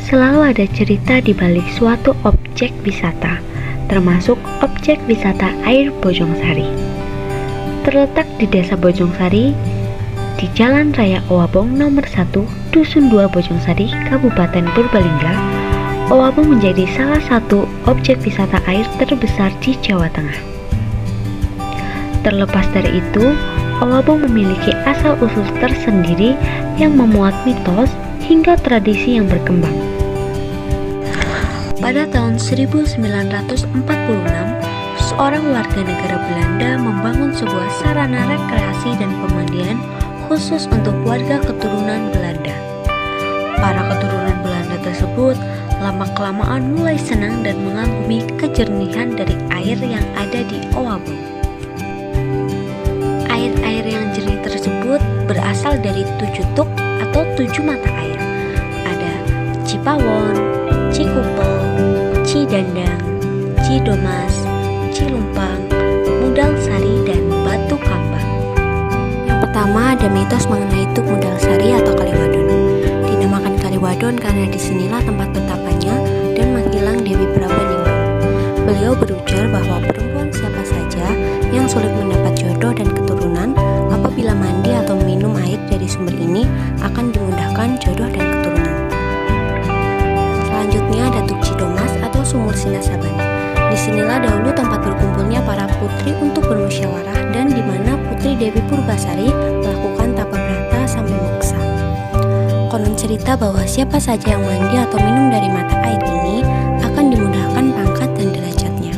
selalu ada cerita di balik suatu objek wisata, termasuk objek wisata air Bojongsari. Terletak di Desa Bojongsari, di Jalan Raya Owabong nomor 1, Dusun 2 Bojongsari, Kabupaten Purbalingga, Owabong menjadi salah satu objek wisata air terbesar di Jawa Tengah. Terlepas dari itu, Owabong memiliki asal-usul tersendiri yang memuat mitos hingga tradisi yang berkembang. Pada tahun 1946, seorang warga negara Belanda membangun sebuah sarana rekreasi dan pemandian khusus untuk warga keturunan Belanda. Para keturunan Belanda tersebut lama-kelamaan mulai senang dan mengagumi kejernihan dari air yang ada di Owabong. Air-air yang jernih tersebut berasal dari 7 tuk atau 7 mata air. Ada Cipawon, Cikupel, Cidandang, Cidomas, Cilumpang, Mudalsari, dan Batu Kambang. Yang pertama ada mitos mengenai Tuk Mudalsari atau Kaliwadon. Dinamakan Kaliwadon karena disinilah tempat bertapanya dan menghilang Dewi Prabanyingmang. Beliau berujar bahwa perempuan siapa saja yang sulit mendapat jodoh dan keturunan, apabila mandi atau minum air dari sumber ini akan dimudahkan jodoh dan keturunan. Selanjutnya ada Tuk Cidomas atau Sumur Sinasabani. Disinilah dahulu tempat berkumpulnya para putri untuk bermusyawarah dan di mana Putri Dewi Purbasari melakukan tapa brata sampai moksa. Konon cerita bahwa siapa saja yang mandi atau minum dari mata air ini akan dimudahkan pangkat dan derajatnya.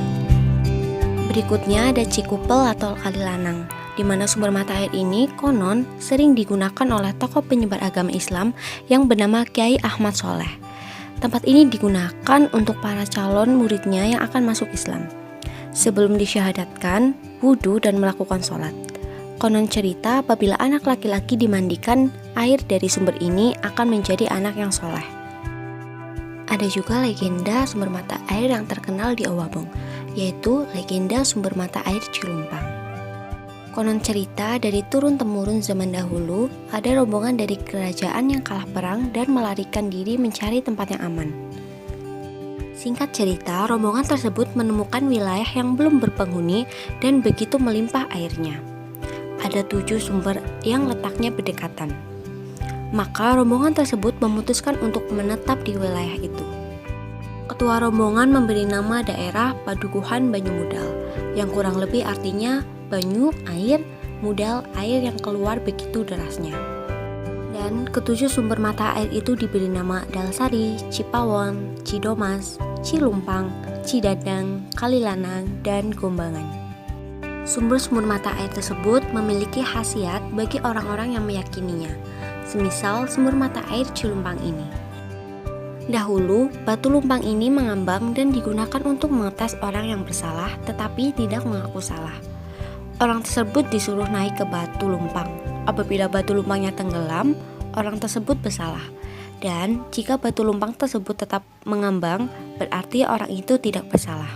Berikutnya ada Cikupel atau Kalilanang, di mana sumber mata air ini konon sering digunakan oleh tokoh penyebar agama Islam yang bernama Kiai Ahmad Soleh. Tempat ini digunakan untuk para calon muridnya yang akan masuk Islam. Sebelum disyahadatkan, wudhu dan melakukan sholat. Konon cerita apabila anak laki-laki dimandikan air dari sumber ini akan menjadi anak yang soleh. Ada juga legenda sumber mata air yang terkenal di Owabong, yaitu legenda sumber mata air Cilumpang. Konon cerita dari turun-temurun zaman dahulu, ada rombongan dari kerajaan yang kalah perang dan melarikan diri mencari tempat yang aman. Singkat cerita, rombongan tersebut menemukan wilayah yang belum berpenghuni dan begitu melimpah airnya. Ada 7 sumber yang letaknya berdekatan. Maka rombongan tersebut memutuskan untuk menetap di wilayah itu. Ketua rombongan memberi nama daerah Padukuhan Banyumudal, yang kurang lebih artinya banyu, air, mudal, air yang keluar begitu derasnya. Dan ketujuh sumber mata air itu diberi nama Dalsari, Cipawon, Cidomas, Cilumpang, Cidadang, Kalilanang, dan Gombangan. Sumber-sumber mata air tersebut memiliki khasiat bagi orang-orang yang meyakininya, semisal sumber mata air Cilumpang ini. Dahulu, batu lumpang ini mengambang dan digunakan untuk mengetes orang yang bersalah tetapi tidak mengaku salah. Orang tersebut disuruh naik ke batu lumpang. Apabila batu lumpangnya tenggelam, orang tersebut bersalah. Dan jika batu lumpang tersebut tetap mengambang, berarti orang itu tidak bersalah.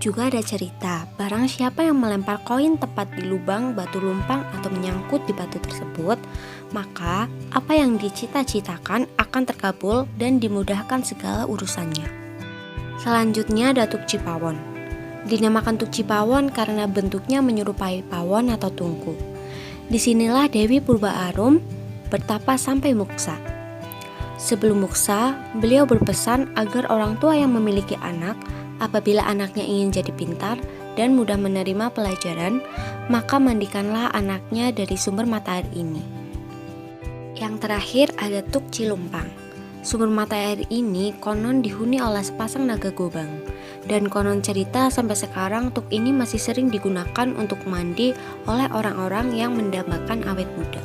Juga ada cerita, barang siapa yang melempar koin tepat di lubang batu lumpang atau menyangkut di batu tersebut, maka apa yang dicita-citakan akan terkabul dan dimudahkan segala urusannya. Selanjutnya ada Tuk Cipawon. Dinamakan Tuk Cipawon karena bentuknya menyerupai pawon atau tungku. Disinilah Dewi Purba Arum bertapa sampai muksa. Sebelum muksa, beliau berpesan agar orang tua yang memiliki anak, apabila anaknya ingin jadi pintar dan mudah menerima pelajaran, maka mandikanlah anaknya dari sumber mata air ini. Yang terakhir ada Tuk Cilumpang. Sumber mata air ini konon dihuni oleh sepasang naga gobang. Dan konon cerita sampai sekarang tuk ini masih sering digunakan untuk mandi oleh orang-orang yang mendambakan awet muda.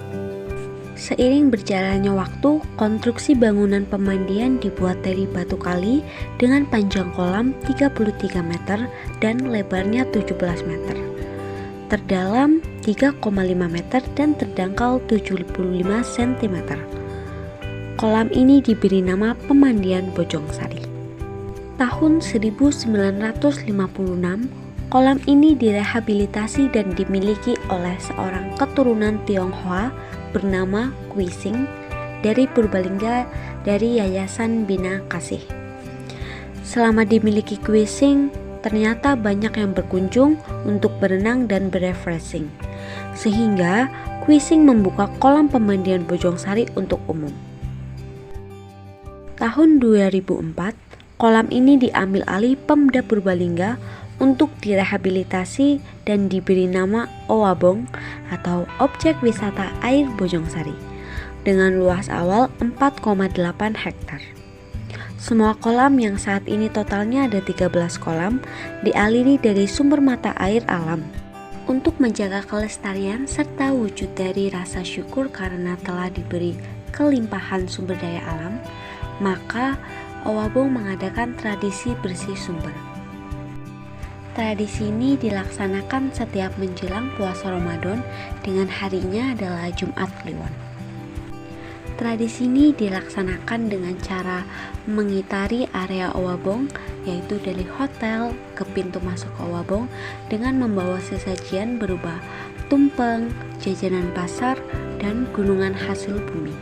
Seiring berjalannya waktu, konstruksi bangunan pemandian dibuat dari batu kali dengan panjang kolam 33 meter dan lebarnya 17 meter. Terdalam 3,5 meter dan terdangkal 75 cm. Kolam ini diberi nama Pemandian Bojongsari. Tahun 1956, kolam ini direhabilitasi dan dimiliki oleh seorang keturunan Tionghoa bernama Kuising dari Purbalingga dari Yayasan Bina Kasih. Selama dimiliki Kuising, ternyata banyak yang berkunjung untuk berenang dan berefreshing, sehingga Kuising membuka kolam pemandian Bojongsari untuk umum. Tahun 2004, kolam ini diambil alih Pemda Purbalingga untuk direhabilitasi dan diberi nama Owabong atau Objek Wisata Air Bojongsari dengan luas awal 4,8 hektar. Semua kolam yang saat ini totalnya ada 13 kolam dialiri dari sumber mata air alam. Untuk menjaga kelestarian serta wujud dari rasa syukur karena telah diberi kelimpahan sumber daya alam, maka Owabong mengadakan tradisi bersih sumber. Tradisi ini dilaksanakan setiap menjelang puasa Ramadan dengan harinya adalah Jumat Kliwon. Tradisi ini dilaksanakan dengan cara mengitari area Owabong, yaitu dari hotel ke pintu masuk Owabong dengan membawa sesajian berupa tumpeng, jajanan pasar, dan gunungan hasil bumi.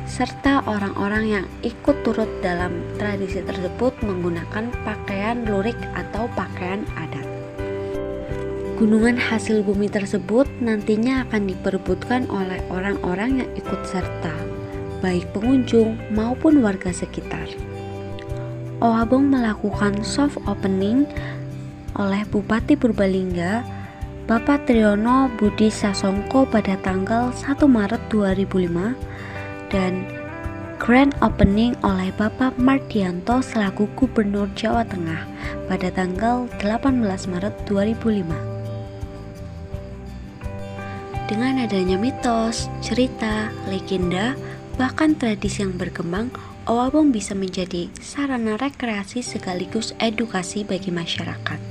Serta orang-orang yang ikut turut dalam tradisi tersebut menggunakan pakaian lurik atau pakaian adat. Gunungan hasil bumi tersebut nantinya akan diperebutkan oleh orang-orang yang ikut serta, baik pengunjung maupun warga sekitar. Owabong melakukan soft opening oleh Bupati Purbalingga, Bapak Triyono Budi Sasongko pada tanggal 1 Maret 2005 dan grand opening oleh Bapak Mardianto selaku Gubernur Jawa Tengah pada tanggal 18 Maret 2005. Dengan adanya mitos, cerita, legenda, bahkan tradisi yang berkembang, Owabong bisa menjadi sarana rekreasi sekaligus edukasi bagi masyarakat.